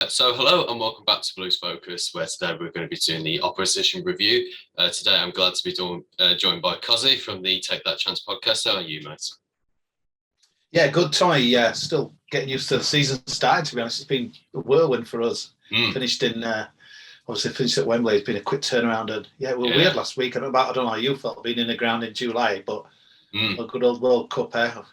So hello and welcome back to Blues Focus, where today we're going to be doing the opposition review. Today I'm glad to be joined by Cozzy from the Take That Chance podcast. How are you, mate? Yeah, good, Tommy. Yeah, still getting used to the season starting, to be honest. It's been a whirlwind for us. Finished at Wembley. It's been a quick turnaround. And yeah, we were weird last week. I don't know how you felt being in the ground in July, but a good old World Cup, World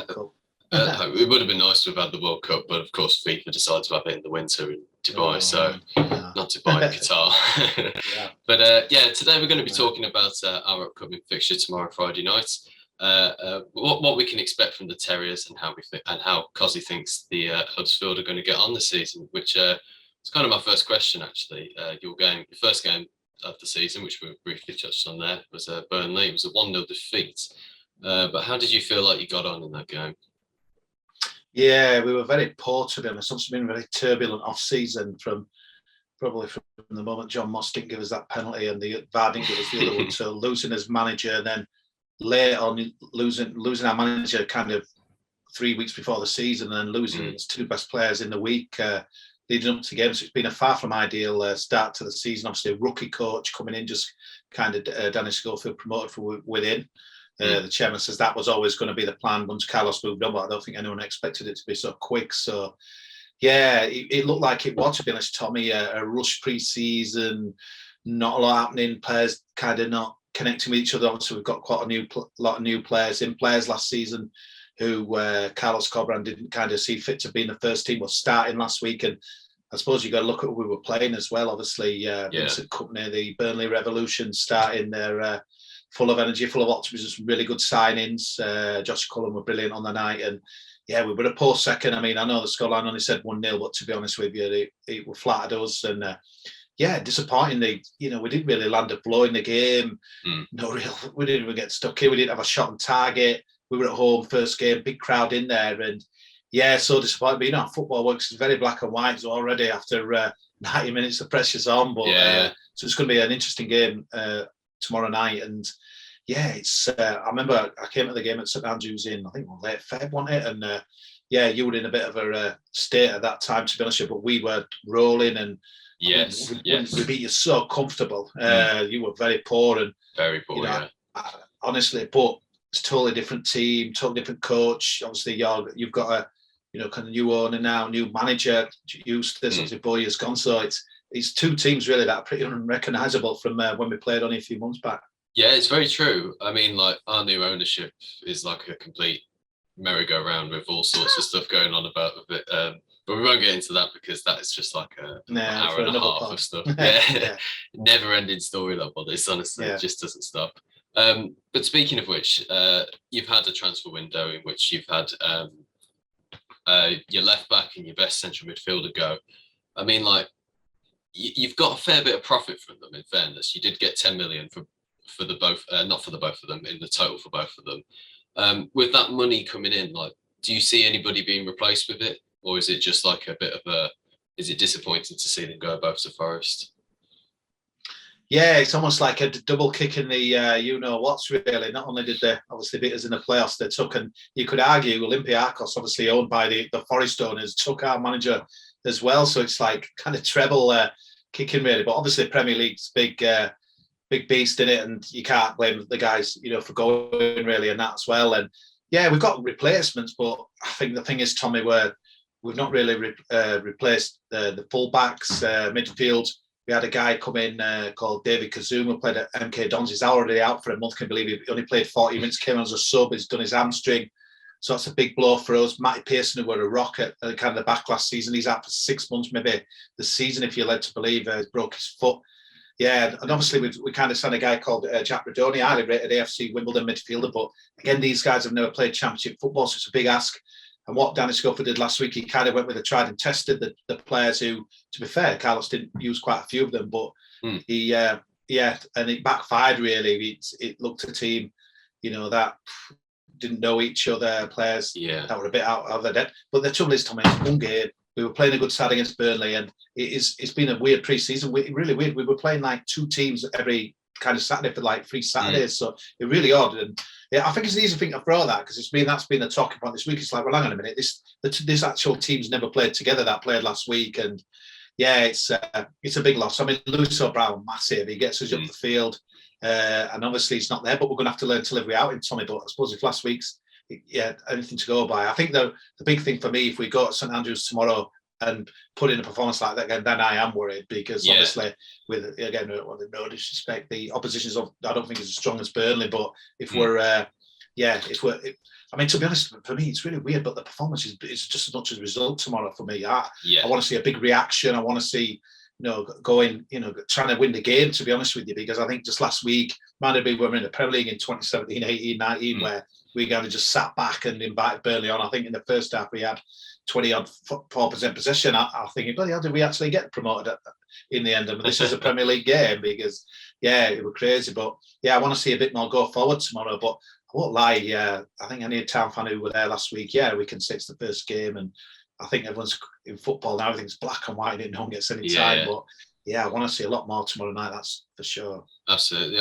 Cup. It would have been nice to have had the World Cup, but of course FIFA decided to have it in the winter in Dubai, not Dubai, Qatar. But today we're going to be talking about our upcoming fixture tomorrow, Friday night. What we can expect from the Terriers and how Cozzy thinks the Huddersfield are going to get on this season, which is kind of my first question actually. Your first game of the season, which we briefly touched on there, was Burnley. It was a 1-0 defeat. But how did you feel like you got on in that game? Yeah, we were very poor, to be honest. It's been a very turbulent off-season from the moment John Moss didn't give us that penalty and the VAR didn't give us the other one. So losing as manager, and then later on losing our manager kind of 3 weeks before the season, and then losing his two best players in the week leading up to games. So it's been a far from ideal start to the season. Obviously, a rookie coach coming in, just kind of Danny Schofield promoted from within. The chairman says that was always going to be the plan once Carlos moved on, but I don't think anyone expected it to be so quick. So, yeah, it looked like it was, to be honest, Tommy, a rush pre-season, not a lot happening, players kind of not connecting with each other. Obviously, we've got quite a lot of new players last season who Carlos Corberán didn't kind of see fit to be in the first team, was starting last week. And I suppose you've got to look at who we were playing as well. Obviously, Vincent Kompany, the Burnley Revolution, starting their full of energy, full of optimism, some really good signings. Josh Cullen were brilliant on the night. And yeah, we were a poor second. I mean, I know the scoreline only said 1-0, but to be honest with you, it flattered us. And disappointingly, we didn't really land a blow in the game. We didn't even get stuck in. We didn't have a shot on target. We were at home, first game, big crowd in there. And yeah, so disappointing. But football works is very black and white. So already after 90 minutes, the pressure's on. But so it's going to be an interesting game tomorrow night. And yeah, it's I remember I came to the game at St Andrews in, I think, late Feb, wasn't it? And you were in a bit of a state at that time, to be honest with you, but we were rolling and we beat you so comfortable. You were very poor and very poor, honestly, but it's a totally different team, totally different coach. Obviously, you've got a kind of new owner now, new manager. Used to this, obviously Boyer's gone, so it's two teams really that are pretty unrecognisable from when we played only a few months back. Yeah, it's very true. I mean, like, our new ownership is like a complete merry-go-round with all sorts of stuff going on about it. But we won't get into that because that is just like an hour and a half of stuff. Never-ending story, that one is, honestly. It just doesn't stop. But speaking of which, you've had a transfer window in which you've had your left-back and your best central midfielder go. I mean, like, you've got a fair bit of profit from them, in fairness. You did get 10 million for the both, not for the both of them, in the total for both of them. With that money coming in, like, do you see anybody being replaced with it, or is it just like a bit of is it disappointing to see them go both to Forest? Yeah, it's almost like a double kick in the you-know-what's, really. Not only did they obviously beat us in the playoffs, they took, and you could argue Olympiacos, obviously owned by the Forest owners, took our manager as well. So it's like kind of treble kicking, really. But obviously Premier League's big beast in it, and you can't blame the guys, for going, really, and that as well. And yeah, we've got replacements, but I think the thing is, Tommy, where we've not really replaced the full-backs, midfield. We had a guy come in called David Kazuma, played at MK Dons. He's already out for a month. Can believe he only played 40 minutes, came on as a sub. He's done his hamstring. So that's a big blow for us. Matty Pearson, who were a rock at kind of the back last season, he's out for 6 months, maybe the season, if you're led to believe. Broke his foot. Yeah, and obviously we kind of signed a guy called Jack Radoni, highly rated AFC Wimbledon midfielder. But again, these guys have never played championship football, so it's a big ask. And what Danny Schofield did last week, he kind of went with a tried and tested the players who, to be fair, Carlos didn't use quite a few of them, but he, and it backfired, really. It looked a team, that didn't know each other, players that were a bit out of their depth. But the trouble is, Tommy, it's one game. We were playing a good side against Burnley, and it's been a weird pre-season. Really weird. We were playing like two teams every kind of Saturday for like 3 Saturdays. So it really odd. And yeah, I think it's an easy thing to throw that because that's been the talking point this week. It's like, well, hang on a minute, this actual team's never played together that played last week, and yeah, it's a big loss. I mean, Lewis O'Brien, massive. He gets us up the field, and obviously he's not there, but we're going to have to learn to live without him, Tommy. But I suppose if last week's, anything to go by. I think the big thing for me, if we go to St Andrews tomorrow and put in a performance like that again, then I am worried because obviously, with again, no disrespect, the opposition's I don't think is as strong as Burnley, but if I mean, to be honest, for me, it's really weird, but the performance is just as much as a result tomorrow for me. I want to see a big reaction. I want to see, going, trying to win the game, to be honest with you, because I think just last week, we were in the Premier League in 2017, 18, 19, where we kind of just sat back and invited Burnley on. I think in the first half, we had 4% possession. I think, bloody hell, did we actually get promoted in the end? And this is a Premier League game because, it was crazy. But, I want to see a bit more go forward tomorrow. But I won't lie, I think any town fan who were there last week, we can say it's the first game. And I think everyone's in football now, everything's black and white and no one gets any time. Yeah. But, I want to see a lot more tomorrow night, that's for sure. Absolutely.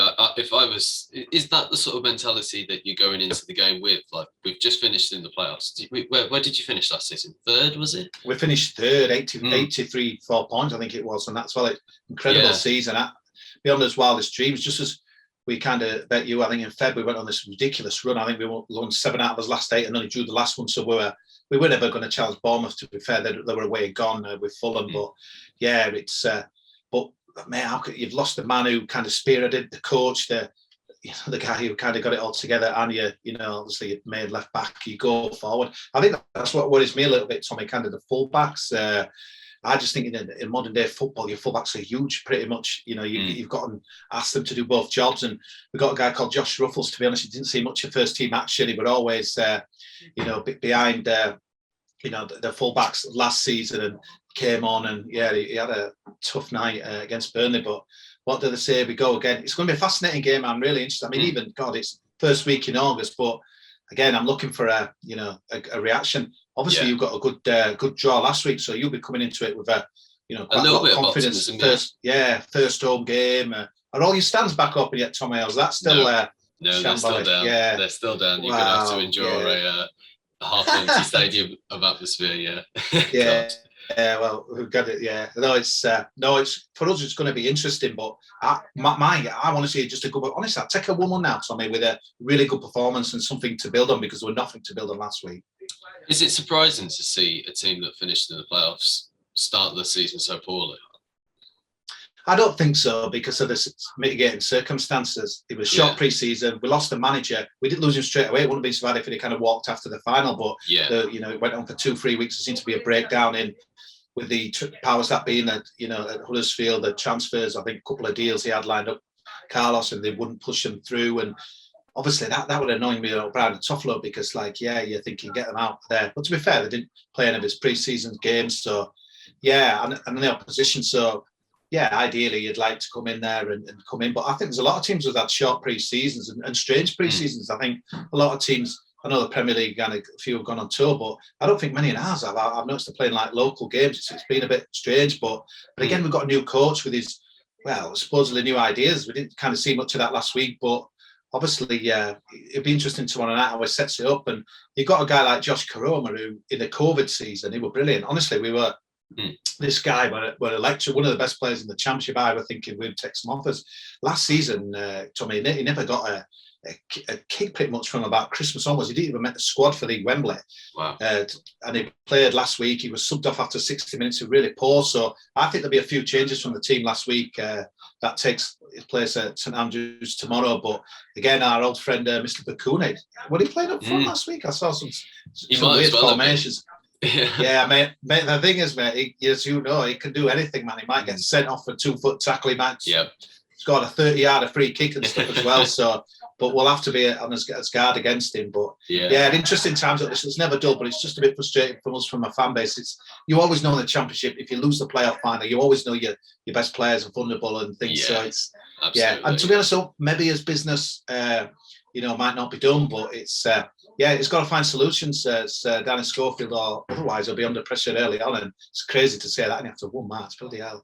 Is that the sort of mentality that you're going into the game with? Like, we've just finished in the playoffs. Where did you finish last season? Third, was it? We finished third, 83 4 points, I think it was. And that's incredible season. Beyond his wildest dreams, just as we kind of bet you, I think in Feb we went on this ridiculous run. I think we won 7 out of his last 8 and only drew the last one. So we were never going to challenge Bournemouth, to be fair. They were away and gone with Fulham. But it's... But mate, you've lost the man who kind of spearheaded the coach, the guy who kind of got it all together, and obviously you made left back. You go forward. I think that's what worries me a little bit, Tommy. Kind of the fullbacks. I just think in modern day football, your fullbacks are huge. Pretty much, you've got to ask them to do both jobs. And we've got a guy called Josh Ruffles. To be honest, he didn't see much of first team action. He was always, behind. The fullbacks last season and came on and he had a tough night against Burnley. But what do they say? We go again. It's going to be a fascinating game. I'm really interested. I mean, it's first week in August, but again, I'm looking for a reaction. Obviously, you've got a good draw last week, so you'll be coming into it with quite a little bit of confidence. First home game. Are all your stands back open yet, Tommy? Or is that still No, they're still down. Yeah, they're still down. You're going to have to endure a half-empty stadium of atmosphere. Well, we've got it. It's for us. It's going to be interesting, but I want to see just a good. Honestly, I'll take a 1-1 now, Tommy, with a really good performance and something to build on because there was nothing to build on last week. Is it surprising to see a team that finished in the playoffs start the season so poorly? I don't think so because of the mitigating circumstances. It was short pre-season. We lost the manager. We didn't lose him straight away. It wouldn't be so bad if he kind of walked after the final. But it went on for 2-3 weeks. There seemed to be a breakdown in with the powers that be. At Huddersfield, the transfers. I think a couple of deals he had lined up, Carlos, and they wouldn't push them through. And obviously that would annoy me, Brian and Toffolo, because you're thinking get them out there. But to be fair, they didn't play any of his pre-season games. So and the opposition. So. Ideally, you'd like to come in there and come in. But I think there's a lot of teams who've had short pre-seasons and strange pre-seasons. I think a lot of teams, I know the Premier League, a few have gone on tour, but I don't think many in ours have. I've noticed they're playing like local games. It's been a bit strange. But again, we've got a new coach with his, supposedly new ideas. We didn't kind of see much of that last week. But obviously, it'd be interesting tomorrow night how he sets it up. And you've got a guy like Josh Karoma, who in the COVID season, he was brilliant. Honestly, we were... This guy were elected one of the best players in the Championship. I were thinking we'd take some offers. Last season, Tommy, he never got a kick pretty much from about Christmas onwards. He didn't even make the squad for League Wembley. Wow. And he played last week. He was subbed off after 60 minutes. He was really poor. So I think there'll be a few changes from the team last week. That takes his place at St Andrews tomorrow. But again, our old friend, Mr. Bakune, he played up front last week? I saw some weird formations. Mate. The thing is, mate, as you know, he can do anything, man. He might get sent off for 2-foot tackle. He might score a 30-yarder free kick and stuff as well. So, but we'll have to be on his guard against him. But interesting times like this. It's never dull, but it's just a bit frustrating for us from a fan base. You always know in the Championship, if you lose the playoff final, you always know your best players are vulnerable and things. So it's And to be honest, so maybe his business, might not be done, but it's. It's got to find solutions down in Schofield, or otherwise he'll be under pressure early on. And it's crazy to say that, and after 1 match, bloody hell.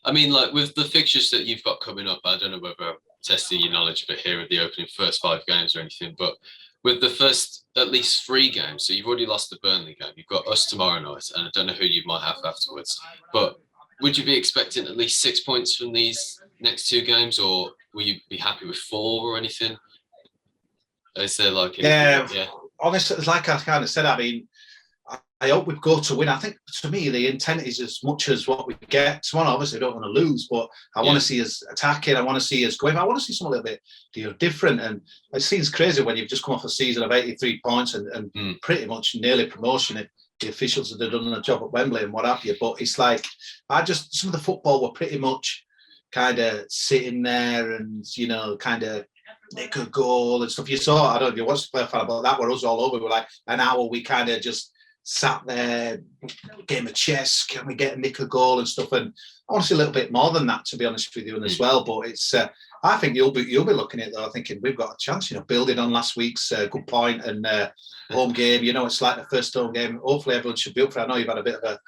I mean, like with the fixtures that you've got coming up, I don't know whether I'm testing your knowledge a bit here of the opening first 5 games or anything, but with the first at least 3 games, so you've already lost the Burnley game, you've got us tomorrow night, and I don't know who you might have afterwards, but would you be expecting at least 6 points from these next 2 games, or will you be happy with 4 or anything? Is there like anything? Yeah. Honestly, like I kind of said, I mean, I hope we go to win. I think to me the intent is as much as what we get. Tomorrow, obviously, we don't want to lose, but I want to see us attacking. I want to see us going. I want to see something a little bit different. And it seems crazy when you've just come off a season of 83 points and pretty much nearly promotion. If the officials had done a job at Wembley and what have you. But it's like some of the football were pretty much kind of sitting there and kind of nick a goal and stuff. You saw, I don't know if you watched the player fan, but that were us all over. We were like an hour. We kind of just sat there, game of chess, can we get a nick a goal and stuff? And I want to see a little bit more than that, to be honest with you, and as well. But it's, I think you'll be looking at it though, thinking we've got a chance, building on last week's good point and home game. It's like the first home game. Hopefully everyone should be up for it. I know you've had a bit of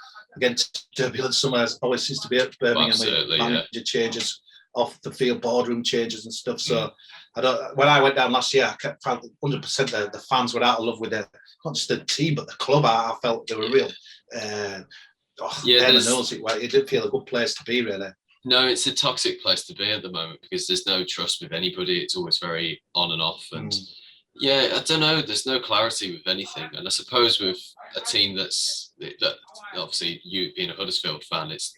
turbulent summer, as always seems to be at Birmingham with manager changes, off the field boardroom changes and stuff. So when I went down last year, I felt 100% the fans were out of love with not just the team but the club. I felt they were real. It didn't feel a good place to be, really. No, it's a toxic place to be at the moment because there's no trust with anybody. It's always very on and off, and I don't know. There's no clarity with anything, and I suppose with a team that obviously you being a Huddersfield fan, it's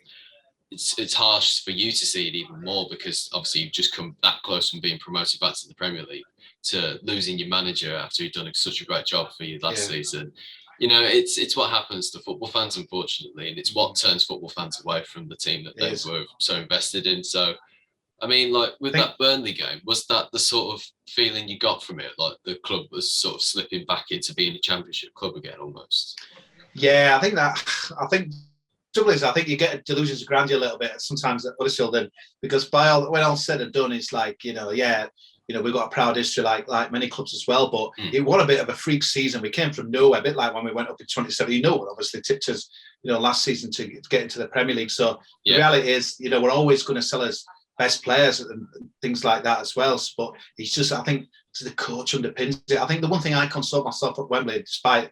harsh for you to see it even more because obviously you've just come that close from being promoted back to the Premier League to losing your manager after you've done such a great job for you last season. It's what happens to football fans, unfortunately, and it's what turns football fans away from the team that they were so invested in. So, I mean, like with that Burnley game, was that the sort of feeling you got from it? Like the club was sort of slipping back into being a championship club again, almost? Yeah, I think trouble is, I think you get delusions of grandeur a little bit sometimes at Huddersfield, then, because when all said and done, it's like we've got a proud history like many clubs as well. But it was a bit of a freak season. We came from nowhere, a bit like when we went up in 2017. Obviously tipped us, last season to get into the Premier League. So the reality is, we're always going to sell us best players and things like that as well. But it's just, I think, the coach underpins it. I think the one thing I consoled myself at Wembley, despite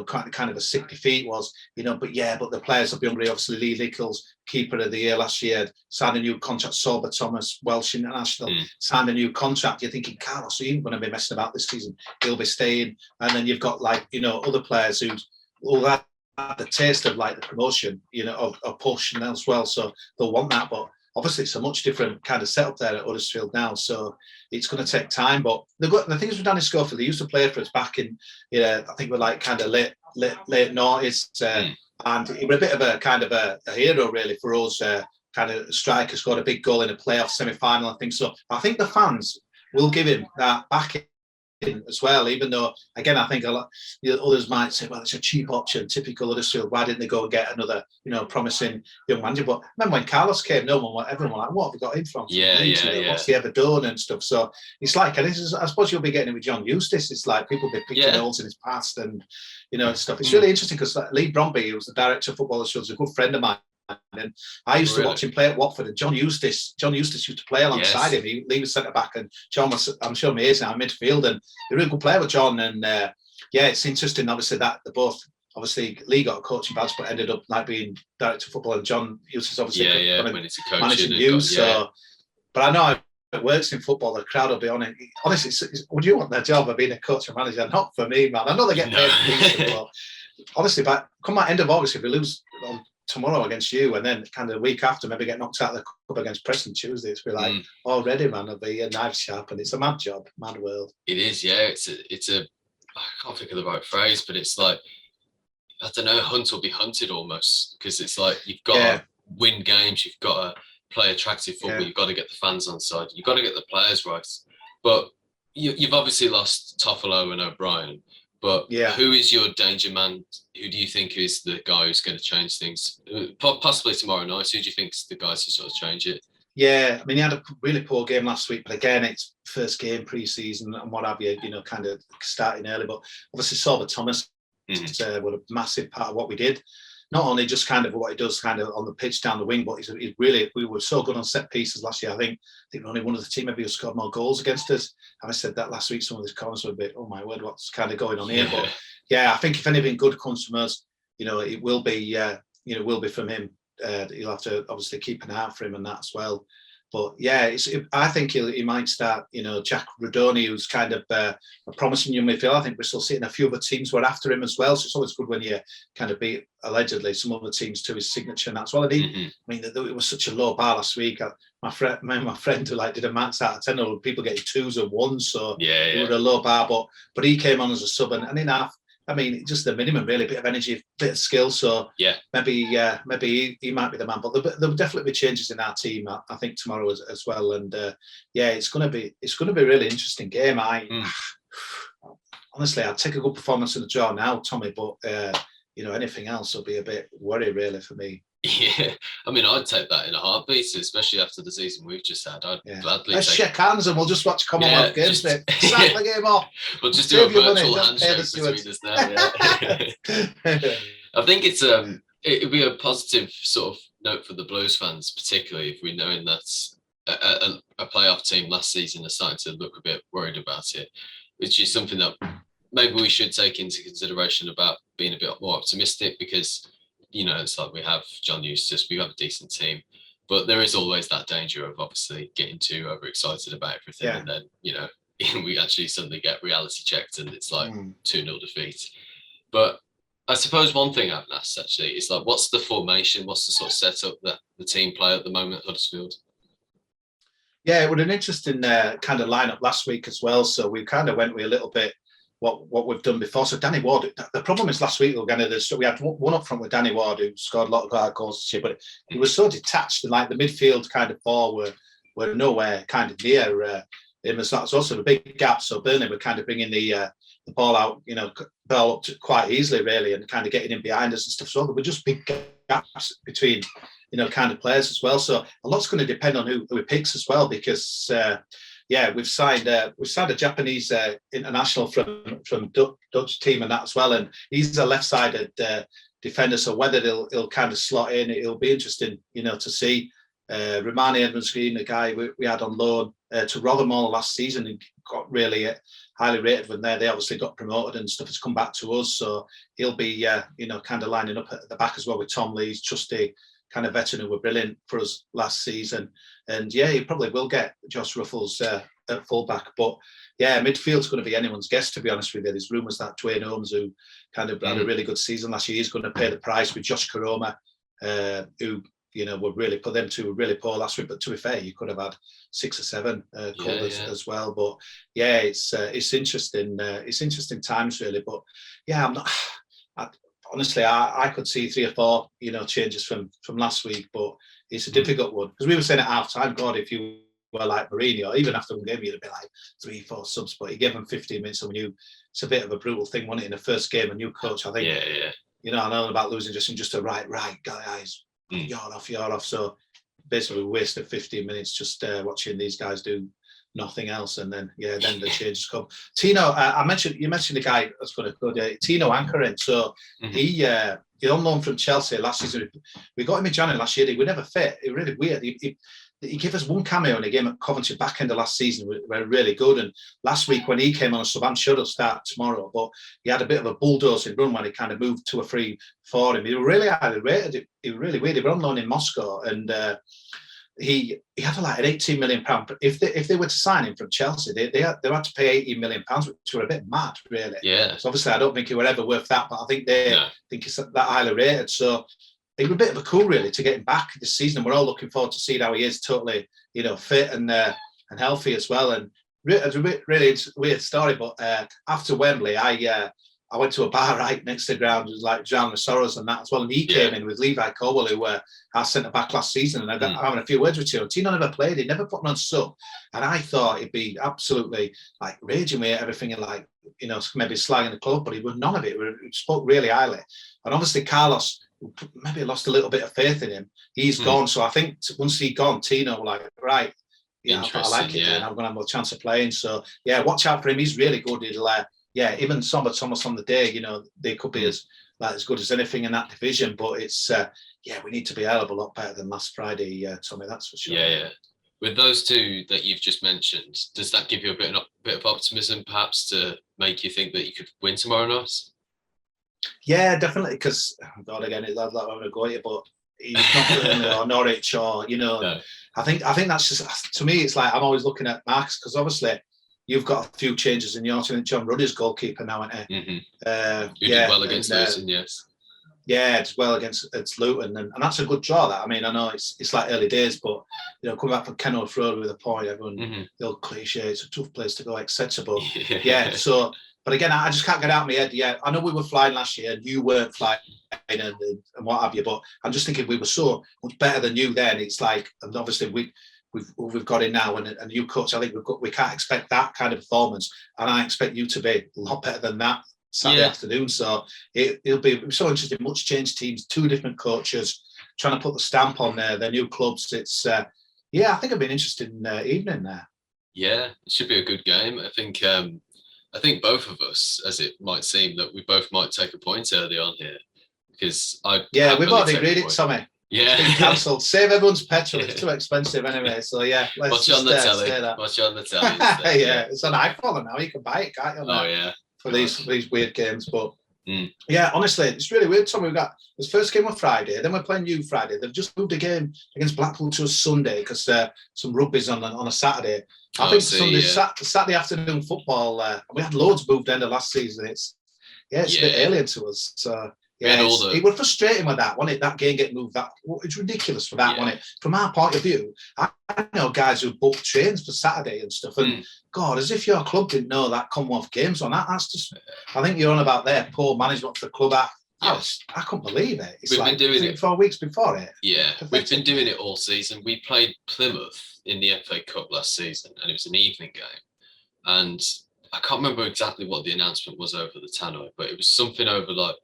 kind of a sick defeat, was but the players will be hungry. Obviously, Lee Nichols, keeper of the year last year, signed a new contract. Sorba Thomas, Welsh international, signed a new contract. You're thinking, Carlos, he ain't going to be messing about this season. He'll be staying. And then you've got other players who all had the taste of the promotion, of push and as well. So they'll want that, but obviously it's a much different kind of setup there at Huddersfield now, so it's going to take time. But the things with Danny Schofield, they used to play for us back in, I think we're kind of late noughties, and he was a bit of a kind of a hero really for us. Kind of striker, scored a big goal in a playoff semi-final, I think. So I think the fans will give him that back as well, even though, again, I think a lot others might say, well, it's a cheap option, typical Huddersfield, why didn't they go and get another promising young manager? But remember when Carlos came, everyone was like, what have we got him from? What's he ever done and stuff? So it's like, and I suppose you'll be getting it with John Eustace. It's like people be picking holes in his past and stuff. It's really interesting because Lee Bromby, who was the director of football, was a good friend of mine. And I used to watch him play at Watford, and John Eustace used to play alongside him. Lee was centre back, and John was, I'm sure, amazing at midfield, and they're a really good player with John. And it's interesting, obviously, that they both, obviously, Lee got a coaching badge, but ended up being director of football, and John Eustace obviously managing youth. So, but I know it works in football. The crowd will be on it. Honestly, would you want their job of being a coach and manager? Not for me, man. I know they get paid decent, but honestly, but come that end of August, if we lose tomorrow against you, and then kind of the week after maybe get knocked out of the cup against Preston Tuesday, it's be like already, man, it'll be a knife sharp, and it's a mad job, mad world. It is, yeah. It's a I can't think of the right phrase, but it's like, I don't know, hunt or be hunted almost, because it's like you've got to win games, you've got to play attractive football, you've got to get the fans on side, you've got to get the players right. But you've obviously lost Toffolo and O'Brien. But who is your danger man? Who do you think is the guy who's going to change things? Possibly tomorrow night. Who do you think is the guys who sort of change it? Yeah, I mean, he had a really poor game last week, but again, it's first game pre-season and what have you, kind of starting early. But obviously, Sorba Thomas was a massive part of what we did. not only just kind of what he does kind of on the pitch down the wing, but he's really, we were so good on set pieces last year. I think only one of the team maybe who scored more goals against us. And I said that last week, some of these corners were a bit, oh my word, what's kind of going on here? But yeah, I think if anything good comes from us, it will be, will be from him. He'll have to obviously keep an eye out for him and that as well. But yeah, I think he might start, Jack Rodoni, who's kind of a promising young midfielder. I think Bristol City and a few other teams were after him as well. So it's always good when you kind of beat, allegedly, some other teams to his signature and that as well. And I mean, it was such a low bar last week. My friend who did a max out of 10, or people getting 2s and 1s. So it was a low bar. But he came on as a sub and in half. I mean, just the minimum, really, a bit of energy, a bit of skill. So maybe he might be the man. But there'll definitely be changes in our team, I think, tomorrow as well. And it's going to be a really interesting game. Honestly, I'd take a good performance in the draw now, Tommy. But anything else will be a bit worry, really, for me. Yeah, I mean, I'd take that in a heartbeat, especially after the season we've just had. I'd gladly Let's shake hands and we'll just watch Commonwealth Games, mate. Sack the game off. We'll just do a virtual handshake between us now. Yeah. I think it'd be a positive sort of note for the Blues fans, particularly if we knowing that a playoff team last season are starting to look a bit worried about it, which is something that maybe we should take into consideration about being a bit more optimistic, because it's like we have John Eustace, we have a decent team, but there is always that danger of obviously getting too overexcited about everything. And then, we actually suddenly get reality checked and it's like 2-0 defeat. But I suppose one thing I haven't asked actually is like, what's the formation? What's the sort of setup that the team play at the moment at Huddersfield? Yeah, it was an interesting kind of lineup last week as well. So we kind of went with a little bit what we've done before. So Danny Ward, the problem is last week we had one up front with Danny Ward, who scored a lot of goals this year, but he was so detached, and like the midfield kind of four were nowhere kind of near him. As that's also a big gap. So Burnley were kind of bringing the ball out, ball up quite easily, really, and kind of getting in behind us and stuff. So there were just big gaps between kind of players as well. So a lot's going to depend on who he picks as well, because we've signed a Japanese international from Dutch team and that as well, and he's a left-sided defender. So whether he'll kind of slot in, it'll be interesting, to see. Romani Edmonds-Green, the guy we had on loan to Rothermore last season, and got really highly rated when they obviously got promoted and stuff, has come back to us. So he'll be kind of lining up at the back as well with Tom Lee's trusty kind of veteran who were brilliant for us last season. And he probably will get Josh Ruffles at fullback. But midfield's going to be anyone's guess, to be honest with you. There's rumours that Dwayne Holmes, who kind of had a really good season last year, is going to pay the price with Josh Karoma, who were really put them two were really poor last week. But to be fair, you could have had 6 or 7 colours as well. But it's interesting. It's interesting times, really. But I'm not. Honestly, I could see 3 or 4, changes from last week, but it's a difficult one, because we were saying at half time, God, if you were like Mourinho, even after one game, you'd be like 3, 4 subs, but he gave them 15 minutes, and we knew it's a bit of a brutal thing, wasn't it, in the first game, a new coach, I think. I know about losing just a right, guys, you're off. So basically, we wasted 15 minutes just watching these guys do nothing else, and then the changes come. Tino, you mentioned the guy that's going to go there, Tino Anchorin. So he on loan from Chelsea last season. We got him in January last year. He was never fit. It was really weird. He gave us one cameo in a game at Coventry back end of last season. We were really good. And last week when he came on a sub, I'm sure he'll start tomorrow, but he had a bit of a bulldozing run when he kind of moved 2 or 3 for him. He was really highly rated. He was really weird. He was on loan in Moscow, and he had like an £18 million. But if they were to sign him from Chelsea, they had to pay £18 million, which were a bit mad, really. Yeah. So obviously, I don't think he were ever worth that, but I think they think he's that highly rated. So it was a bit of a coup, really, to get him back this season. We're all looking forward to seeing how he is, totally, fit and healthy as well. And it's a really weird story, but after Wembley, I went to a bar right next to the ground, it was like John Sorrows and that as well. And he came in with Levi Colwell, who were our centre-back last season. And I got having a few words with Tino. Tino never played. He never put him on sub. And I thought he'd be absolutely like raging with everything and like, maybe slagging the club, but he was none of it. He spoke really highly. And obviously Carlos maybe lost a little bit of faith in him. He's gone. So I think once he's gone, Tino like, right, I like it. And I'm going to have a chance of playing. So watch out for him. He's really good. He'll, even Samba Thomas on the day, they could be as like as good as anything in that division. But it's we need to be a hell of a lot better than last Friday, Tommy. That's for sure. Yeah. With those two that you've just mentioned, does that give you a bit of optimism, perhaps, to make you think that you could win tomorrow night? Yeah, definitely. Because God, again, I'm going to go at you, but he's not Burnley or Norwich or No. I think that's just, to me, it's like I'm always looking at Marks, because obviously you've got a few changes in your team. John Ruddy's goalkeeper now, isn't he? Mm-hmm. Who did well against Luton, yes. Yeah, it's well against Luton, and that's a good draw. That, I mean, I know it's like early days, but coming back from Kenilworth Road with a point, everyone the old cliche, it's a tough place to go, etc. But so. But again, I just can't get out of my head. Yeah, I know we were flying last year, and you weren't flying, and what have you. But I'm just thinking we were so much better than you then. It's like, and obviously we've got in now, and a new coach. I think we can't expect that kind of performance, and I expect you to be a lot better than that Saturday afternoon. So it'll be so interesting. Much changed teams, two different coaches, trying to put the stamp on their new clubs. It's I think it'll be an interesting evening there. Yeah, it should be a good game. I think both of us, as it might seem, that we both might take a point early on here, because we've already agreed it, Tommy. Yeah, it's been cancelled. Save everyone's petrol. It's too expensive anyway. So let's watch just on the telly. that. Watch on the telly. Instead, it's on iPhone now. You can buy it, can't you? Oh yeah. For these weird games, but honestly, it's really weird. Tommy, we've got this first game on Friday, then we're playing you Friday. They've just moved a game against Blackpool to a Sunday because some rugby's on a Saturday. I think Saturday afternoon football. We had loads moved end of last season. It's a bit alien to us. So it was frustrating with that, wasn't it? That game getting moved. It's ridiculous for that, wasn't it? From our point of view, I know guys who booked trains for Saturday and stuff, and God, as if your club didn't know that Commonwealth Games on that. That's just, I think you're on about their poor management for the club. I couldn't believe it. We've been doing it 4 weeks before it. Yeah, we've been doing it all season. We played Plymouth in the FA Cup last season, and it was an evening game. And I can't remember exactly what the announcement was over the tannoy, but it was something over like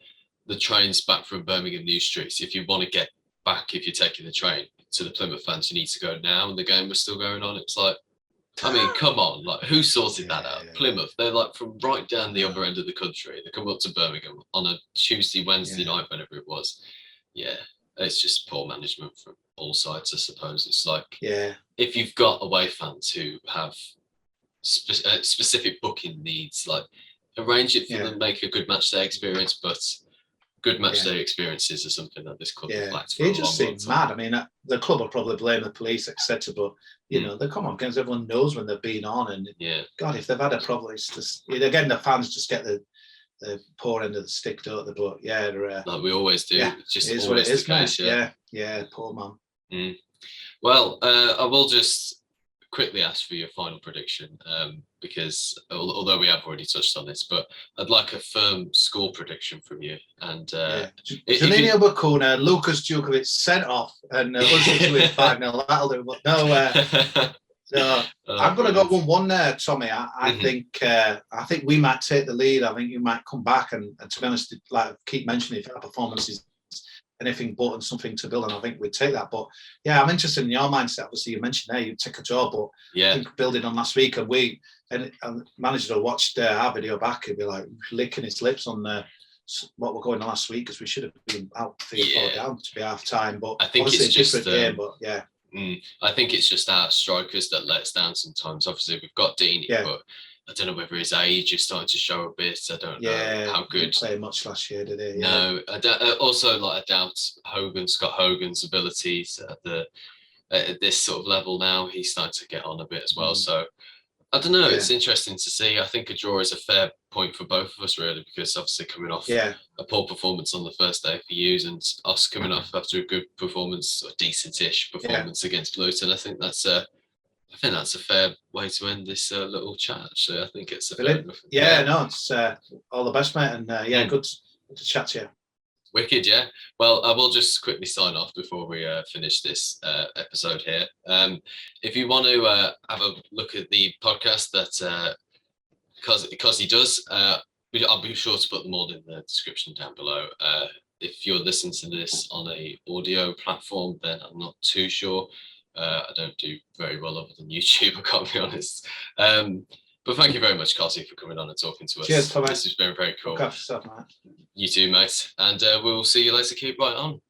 the trains back from Birmingham New Streets. If you want to get back, if you're taking the train to the Plymouth fans, you need to go now. And the game was still going on. It's like, I mean, come on, like who sorted that out? Plymouth, they're like from right down the other end of the country. They come up to Birmingham on a Tuesday, Wednesday night, whenever it was. Yeah, it's just poor management from all sides, I suppose. It's like, if you've got away fans who have specific booking needs, like arrange it for them, make a good match day experience, but good match day experiences are something that this club has lacked for a long time. It just seems mad. I mean, the club will probably blame the police, etc. But they come on games. Everyone knows when they've been on, and God, if they've had a problem, it's just again the fans just get the poor end of the stick, don't they? But like we always do. It's just always what it is, the case. Yeah, poor man. Well, I will just quickly ask for your final prediction, because although we have already touched on this, but I'd like a firm score prediction from you. And Janino Bakuna, Lucas Djukovic sent off, and Huddersfield to win 5-0. That'll do. But no, I'm going to go 1-1 there, Tommy. I think we might take the lead. I think you might come back, and to be honest, like I keep mentioning, if our performance is anything but and something to build, and I think we'd take that. But I'm interested in your mindset. Obviously, you mentioned there you'd take a draw, but I think building on last week, and manager to watch our video back, he'd be like licking his lips on what we're going on last week, because we should have been out 3 or 4 down to be half time. But I think it's just a different game. But I think it's just our strikers that let us down sometimes. Obviously, we've got Deeney, but I don't know whether his age is starting to show a bit. I don't know how good. He didn't play much last year, did he? No, I doubt Scott Hogan's abilities at this sort of level now. He's starting to get on a bit as well. So I don't know. It's interesting to see. I think a draw is a fair point for both of us, really, because obviously coming off a poor performance on the first day for you, and us coming off after a good performance, or decent-ish performance against Luton, I think that's a fair way to end this little chat. Actually, I think it's a fair enough. No, it's all the best, mate, and good to chat to you. Wicked, yeah. Well, I will just quickly sign off before we finish this episode here. If you want to have a look at the podcast that because he does, I'll be sure to put them all in the description down below. If you're listening to this on a audio platform, then I'm not too sure. I don't do very well other than YouTube, I can't be honest. But But thank you very much, Carty, for coming on and talking to us. Cheers, Tommy. This has been very cool. Look after yourself, mate. You too, mate. And we'll see you later. Keep right on.